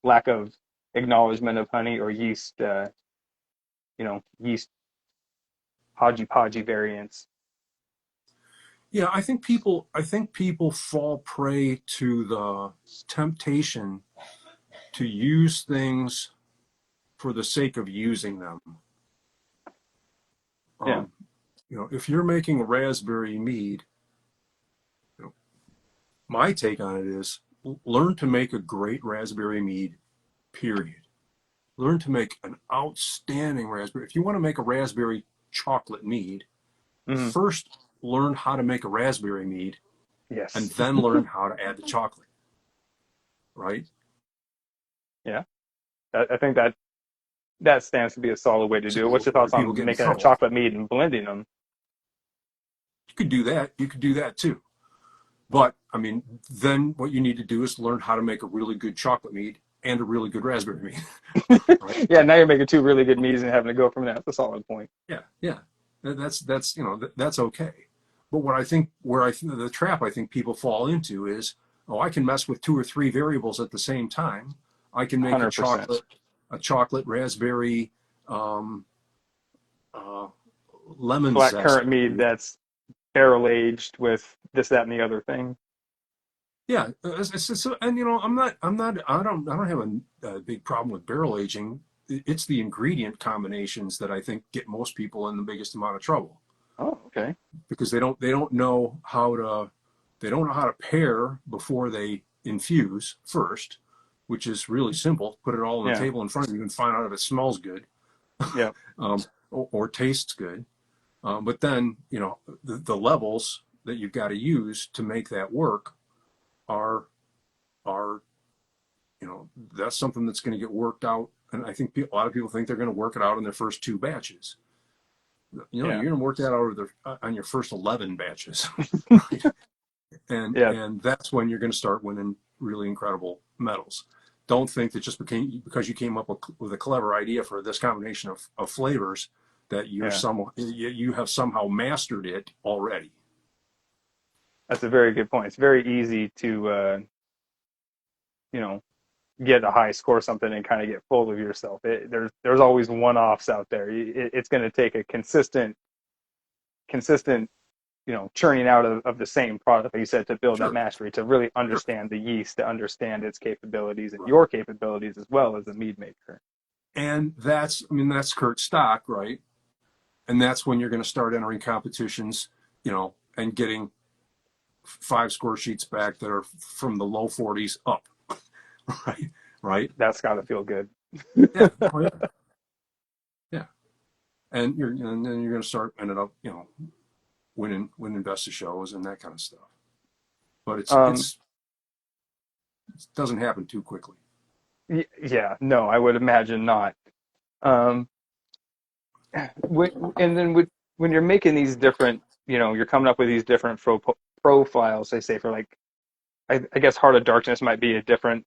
A: lack of acknowledgement of honey or yeast, yeast podgy variants.
B: Yeah, I think people fall prey to the temptation to use things for the sake of using them.
A: Yeah.
B: Um, if you're making a raspberry mead, you know, my take on it is learn to make a great raspberry mead, period. Learn to make an outstanding raspberry. If you want to make a raspberry chocolate mead,
A: Hmm.
B: first learn how to make a raspberry mead and
A: Yes.
B: then learn how to add the chocolate, right?
A: Yeah. I think that stands to be a solid way to do it. What's your
B: Where
A: thoughts
B: people
A: on
B: get in
A: making a
B: trouble.
A: chocolate mead and blending them?
B: You could do that. You could do that too. But I mean, then what you need to do is learn how to make a really good chocolate mead and a really good raspberry mead, right?
A: Yeah, now you're making two really good meats and having to go from there. That's a solid point.
B: Yeah, yeah. That's okay. But where the trap I think people fall into is, oh, I can mess with 2 or 3 variables at the same time. I can make
A: 100%.
B: a chocolate raspberry um, uh, lemon
A: Black
B: zest.
A: currant mead that's barrel aged with this, that, and the other thing.
B: Yeah, and I don't have a big problem with barrel aging. It's the ingredient combinations that I think get most people in the biggest amount of trouble
A: Oh, okay.
B: because they don't know how to pair before they infuse first, which is really simple. Put it all on the
A: Yeah.
B: table in front of you and find out if it smells good
A: Yeah.
B: or tastes good. But then the levels that you've got to use to make that work are are that's something that's going to get worked out. And I think a lot of people think they're going to work it out in their first two batches. You're
A: Yeah.
B: going to work that out on your first 11 batches, right?
A: Yeah.
B: And that's when you're going to start winning really incredible medals. Don't think that just because you came up with a clever idea for this combination of flavors that
A: Yeah.
B: you have somehow mastered it already.
A: That's a very good point. It's very easy to, you know, get a high score something and kind of get full of yourself. There's always one-offs out there. It's going to take a consistent, churning out of the same product, like you said, to build that
B: Sure,
A: mastery, to really
B: sure.
A: understand the yeast, to understand its capabilities and
B: Right.
A: your capabilities as well as a mead maker.
B: And that's Kurt Stock, right? And that's when you're going to start entering competitions, and getting 5 score sheets back that are from the low 40s up, right? Right?
A: That's got to feel good.
B: Yeah. Oh yeah. Yeah. And then you're going to start ended up, winning best of shows and that kind of stuff. But
A: um,
B: it doesn't happen too quickly.
A: yeah, no, I would imagine not. Um, and then when you're making these different, you're coming up with these different profiles. They say for like, I guess Heart of Darkness might be a different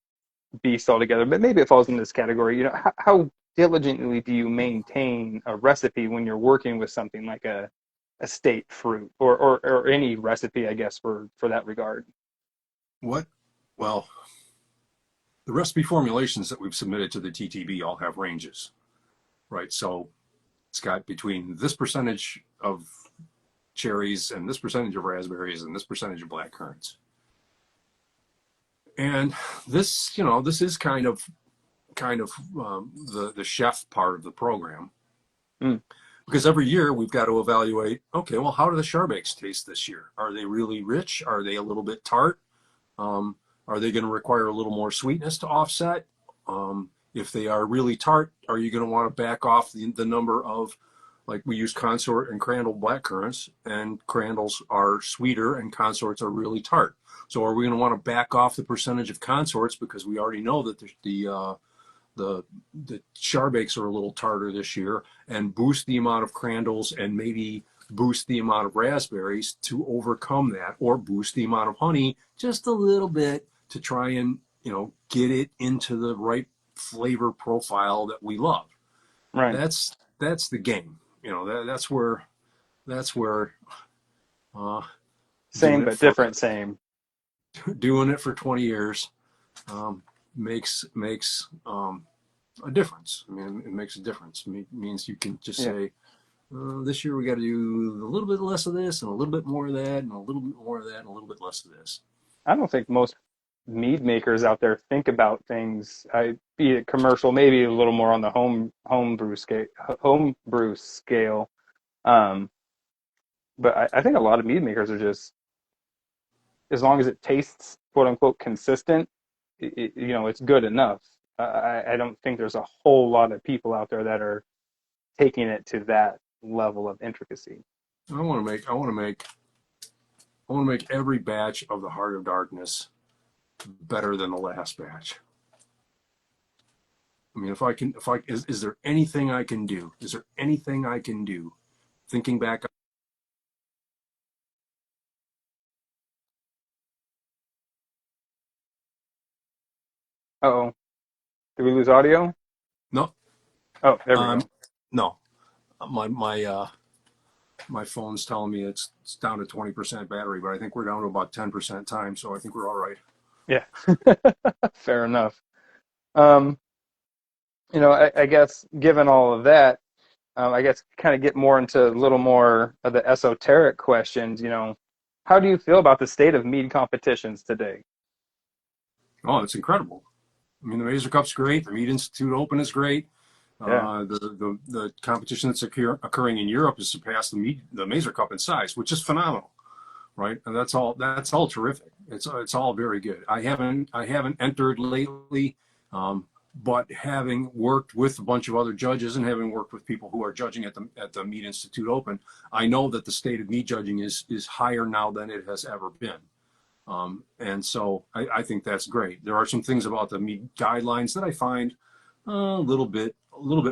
A: beast altogether, but maybe it falls in this category. How diligently do you maintain a recipe when you're working with something like a state fruit or any recipe, I guess, for that regard?
B: What? Well, the recipe formulations that we've submitted to the TTB all have ranges, right? So it's got between this percentage of cherries and this percentage of raspberries and this percentage of black currants. And this is kind of the chef part of the program
A: Mm,
B: because every year we've got to evaluate. Okay, well, how do the charbecks taste this year? Are they really rich? Are they a little bit tart? Um, are they going to require a little more sweetness to offset? If they are really tart, are you going to want to back off the number of, like we use consort and crandall black currants, and crandalls are sweeter and consorts are really tart. So are we going to want to back off the percentage of consorts because we already know that the charbecks are a little tartar this year, and boost the amount of crandalls and maybe boost the amount of raspberries to overcome that, or boost the amount of honey just a little bit to try and get it into the right flavor profile that we love.
A: right.
B: That's the game. That's where uh, doing
A: Same
B: it
A: but
B: for
A: different. Same.
B: 20 years makes a difference. I mean, it makes a difference. It means you can just
A: Yeah.
B: say, this year we got to do a little bit less of this and a little bit more of that and a little bit more of that and a little bit less of this.
A: I don't think most mead makers out there think about things. Be it commercial, maybe a little more on the home brew scale. Um, but I think a lot of mead makers are just, as long as it tastes quote unquote consistent, it's good enough. I don't think there's a whole lot of people out there that are taking it to that level of intricacy.
B: I want to make every batch of the Heart of Darkness better than the last batch. I mean, is there anything I can do? Is there anything I can do? Thinking back.
A: Uh-oh. Did we lose audio?
B: No,
A: Oh, there we
B: um,
A: go.
B: no, my phone's telling me it's down to 20% battery, but I think we're down to about 10% time, so I think we're all right.
A: Yeah. Fair enough. Um, I guess given all of that, I guess kind of get more into a little more of the esoteric questions. How do you feel about the state of mead competitions today?
B: Oh, it's incredible. I mean, the Mazer Cup's great. The Mead Institute Open is great.
A: Yeah,
B: The competition that's occurring in Europe has surpassed the Mazer Cup in size, which is phenomenal, right? And that's all terrific. It's all very good. I haven't entered lately, but having worked with a bunch of other judges and having worked with people who are judging at the Mead Institute Open, I know that the state of mead judging is higher now than it has ever been. And so I think that's great. There are some things about the mead guidelines that I find a little bit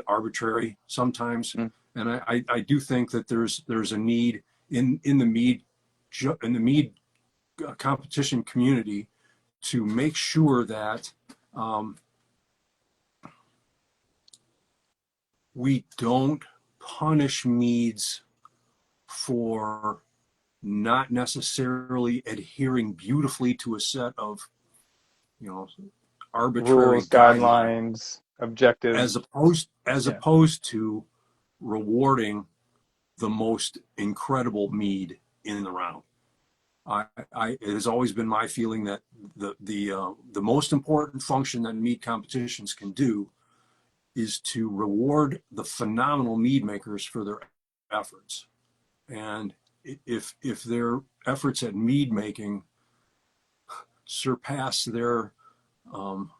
B: arbitrary sometimes,
A: mm,
B: and I do think that there's a need in the mead competition community to make sure that um, we don't punish meads for not necessarily adhering beautifully to a set of you know arbitrary
A: rules,
B: guidelines
A: guidelines, objectives.
B: as
A: Yeah,
B: opposed to rewarding the most incredible mead in the round. It has always been my feeling that the most important function that mead competitions can do is to reward the phenomenal mead makers for their efforts. And if their efforts at mead making surpass um,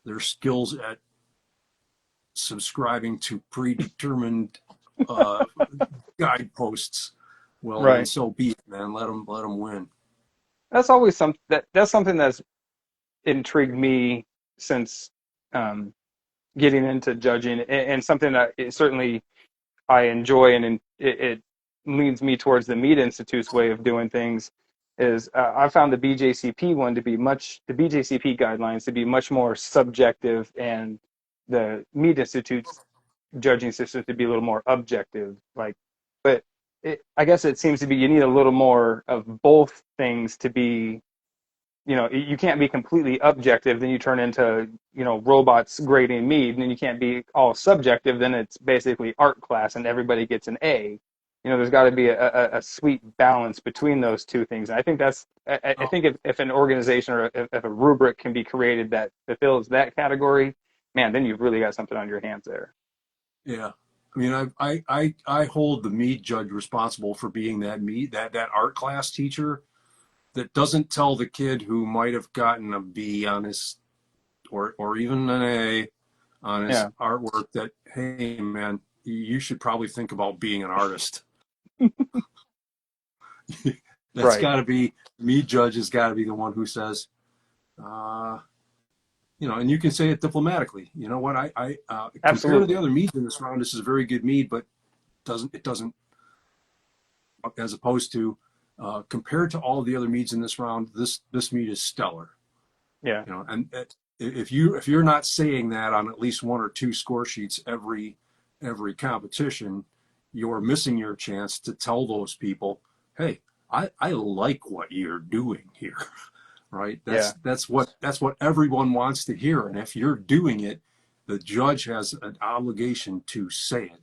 B: their skills at subscribing to predetermined uh, guideposts, well, then
A: right.
B: so be it, man. Let them win.
A: That's always that's something that's intrigued me since getting into judging, and something that certainly I enjoy, and it leads me towards the Meat Institute's way of doing things. Is I found the BJCP guidelines to be much more subjective, and the Meat Institute's judging system to be a little more objective. But I guess it seems to be you need a little more of both things to be. You can't be completely objective, then you turn into robots grading mead, and then you can't be all subjective, then it's basically art class and everybody gets an A. There's got to be a sweet balance between those two things, and I think I
B: Oh,
A: think if an organization or if a rubric can be created that fulfills that category, man, then you've really got something on your hands there.
B: yeah. I mean, I hold the mead judge responsible for being that art class teacher that doesn't tell the kid who might have gotten a B on his or even an A on his
A: Yeah,
B: artwork that, hey man, you should probably think about being an artist. That's
A: right,
B: got to be mead judge has got to be the one who says, uh, and you can say it diplomatically. You know what? Compared to the
A: absolutely.
B: other meads in this round, this is a very good mead, but it doesn't, as opposed to compared to all of the other meads in this round, this mead is stellar.
A: Yeah,
B: And if you're not saying that on at least one or two score sheets every competition, you're missing your chance to tell those people, hey, I like what you're doing here. Right? That's
A: yeah,
B: that's what that's what everyone wants to hear. And if you're doing it, the judge has an obligation to say it,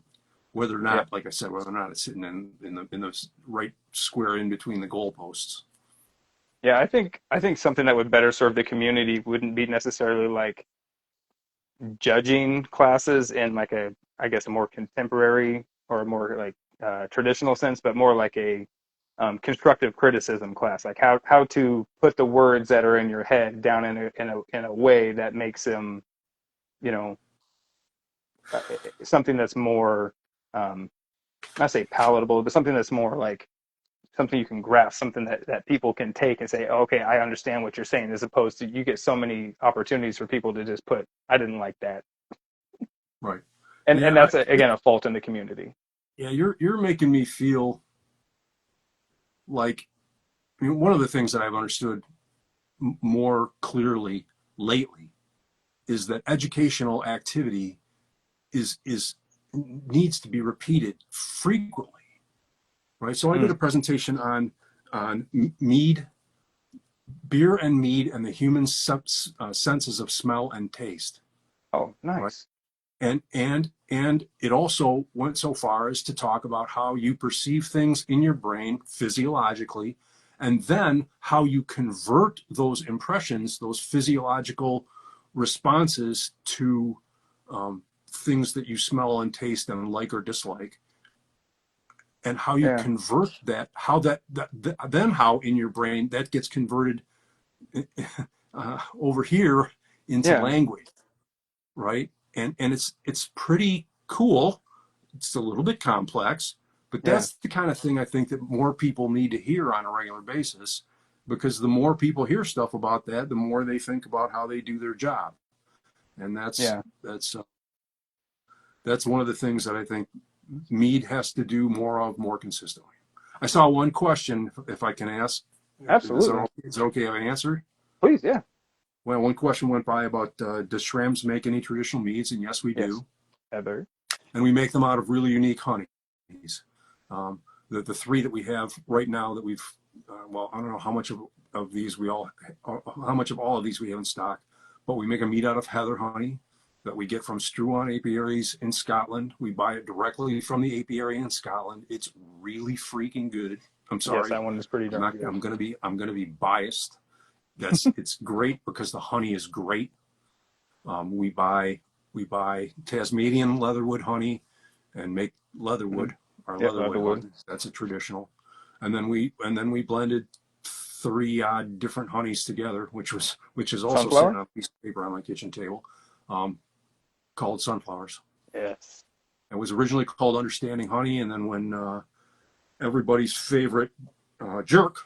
B: whether or
A: yeah.
B: not, like I said, whether or not it's sitting in the right square in between the goalposts.
A: Yeah, I think something that would better serve the community wouldn't be necessarily like judging classes in like I guess a more contemporary or a more like traditional sense, but more like a constructive criticism class, like how to put the words that are in your head down in a way that makes them, you know, something that's more not say palatable, but something that's more like something you can grasp, something that people can take and say, oh, okay, I understand what you're saying, as opposed to you get so many opportunities for people to just put, I didn't like that.
B: Right.
A: And
B: Yeah.
A: that's again a fault in the community.
B: Yeah. You're making me feel like, I mean, one of the things that I've understood more clearly lately is that educational activity is needs to be repeated frequently, right? So I did
A: Mm,
B: a presentation on mead, beer and mead, and the human senses of smell and taste.
A: Oh,
B: right?
A: nice.
B: And it also went so far as to talk about how you perceive things in your brain physiologically, and then how you convert those impressions, those physiological responses to things that you smell and taste and like or dislike, and how you
A: Yeah.
B: convert that, how then how in your brain that gets converted over here into
A: Yeah.
B: language, right? And it's pretty cool. It's a little bit complex, but
A: Yeah.
B: that's the kind of thing I think that more people need to hear on a regular basis, because the more people hear stuff about that, the more they think about how they do their job. And
A: Yeah.
B: that's one of the things that I think Mead has to do more of, more consistently. I saw one question, if I can ask.
A: Absolutely.
B: Is it okay if I answer?
A: Please. Yeah.
B: Well, one question went by about does Schramm's make any traditional meads? And yes, we
A: Yes.
B: do.
A: Heather.
B: And we make them out of really unique honeys. Um, the three that we have right now that we've, well, I don't know how much of these we all, how much of all of these we have in stock, but we make a mead out of heather honey that we get from Struan apiaries in Scotland. We buy it directly from the apiary in Scotland. It's really freaking good. I'm
A: Yes,
B: sorry.
A: that one is pretty darn good.
B: I'm gonna be biased. It's great because the honey is great. Um, we buy we buy Tasmanian leatherwood honey and make
A: Mm-hmm.
B: leatherwood, our
A: Yep.
B: leatherwood
A: Leatherwood.
B: honey. That's a traditional. And then we blended three odd different honeys together, which is also sitting
A: Sunflower.
B: on a piece of paper on my kitchen table, um, called sunflowers.
A: Yes.
B: It was originally called Understanding Honey, and then when everybody's favorite jerk,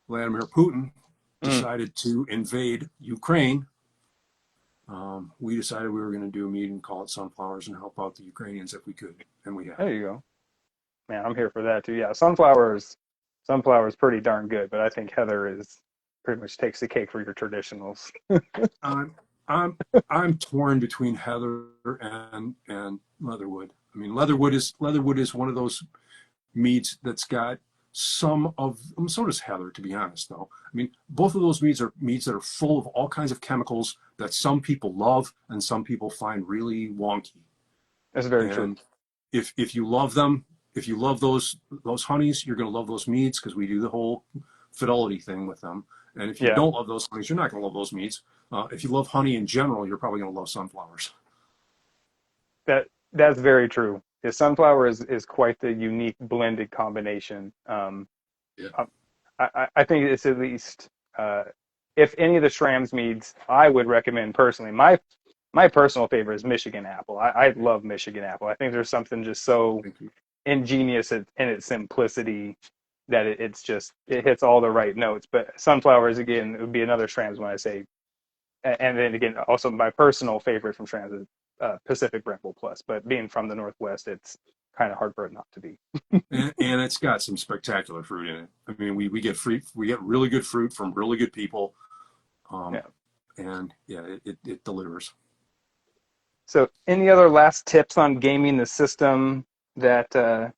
B: Vladimir Putin,
A: Mm.
B: decided to invade Ukraine, we decided we were going to do a meeting, call it Sunflowers, and help out the Ukrainians if we could, and we have.
A: There you go. Man, I'm here for that too. Yeah, sunflowers pretty darn good, but I think Heather is pretty much takes the cake for your traditionals.
B: I'm I'm I'm torn between heather and leatherwood. I mean, leatherwood is one of those meads that's got some of, so does heather, to be honest, though. I mean, both of those meads are meads that are full of all kinds of chemicals that some people love and some people find really wonky.
A: That's very true.
B: And if you love them, if you love those honeys, you're going to love those meads, because we do the whole fidelity thing with them. And if you
A: Yeah,
B: don't love those honeys, you're not going to love those meads. If you love honey in general, you're probably going to love sunflowers.
A: that's very true. The sunflower is quite the unique blended combination.
B: Yeah.
A: I, I think it's at least if any of the Schramm's meads, I would recommend personally. My personal favorite is Michigan apple. I love Michigan apple. I think there's something just so
B: Thank you.
A: ingenious in its simplicity that it's just it hits all the right notes. But sunflowers again it would be another Schramm's when I say, and then again also my personal favorite from Schramm's is Pacific Brentwood Plus. But being from the Northwest, it's kind of hard for it not to be.
B: And it's got some spectacular fruit in it. I mean, we get really good fruit from really good people. Um,
A: Yeah.
B: and yeah, it delivers.
A: So, any other last tips on gaming the system that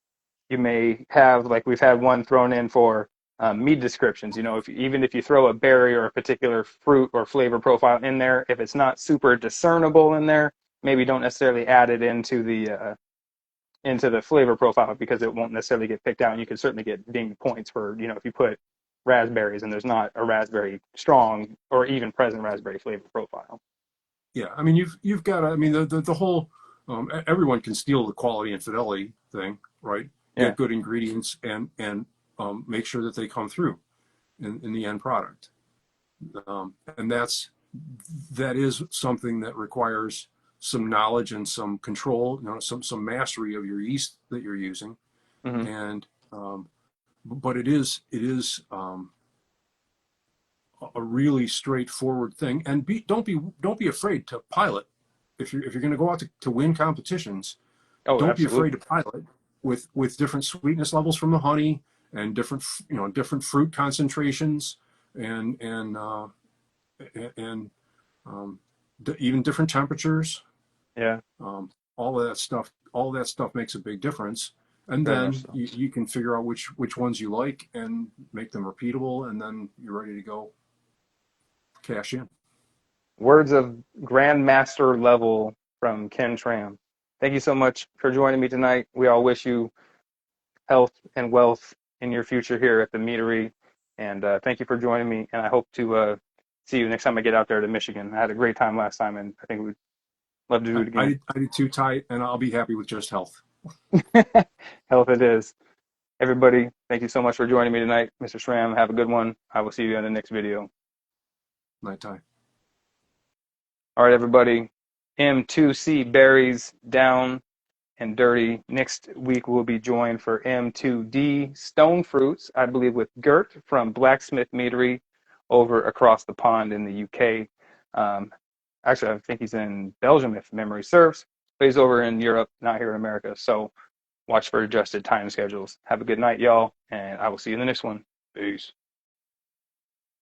A: you may have? Like we've had one thrown in for mead descriptions. You know, if even if you throw a berry or a particular fruit or flavor profile in there, if it's not super discernible in there, maybe don't necessarily add it into the flavor profile because it won't necessarily get picked out. And you can certainly get dinged points for if you put raspberries and there's not a raspberry strong or even present raspberry flavor profile.
B: Yeah, I mean, you've got. I mean, the whole, everyone can steal the quality and fidelity thing, right?
A: Yeah.
B: Get good ingredients and make sure that they come through in the end product. And that is something that requires some knowledge and some control, some mastery of your yeast that you're using.
A: Hmm.
B: And but it is a really straightforward thing. And don't be afraid to pilot. If you're going to go out to win competitions,
A: Oh,
B: don't be afraid
A: absolutely.
B: to pilot with different sweetness levels from the honey and different fruit concentrations and and even different temperatures.
A: Yeah,
B: All of that stuff makes a big difference. And
A: very much
B: then
A: so.
B: you can figure out which ones you like and make them repeatable, and then you're ready to go cash in.
A: Words of grandmaster level from Ken Schramm. Thank you so much for joining me tonight. We all wish you health and wealth in your future here at the meadery. And thank you for joining me. And I hope to see you next time I get out there to Michigan. I had a great time last time, and I think we'd love to do it again.
B: I did too, Ty, and I'll be happy with just health.
A: Health it is. Everybody, thank you so much for joining me tonight. Mr. Schramm, have a good one. I will see you in the next video.
B: Night, Ty.
A: All right, everybody. M2C berries down and dirty. Next week, we'll be joined for M2D stone fruits, I believe, with Gert from Blacksmith Meadery over across the pond in the UK. Actually, I think he's in Belgium, if memory serves. But he's over in Europe, not here in America. So watch for adjusted time schedules. Have a good night, y'all, and I will see you in the next one. Peace.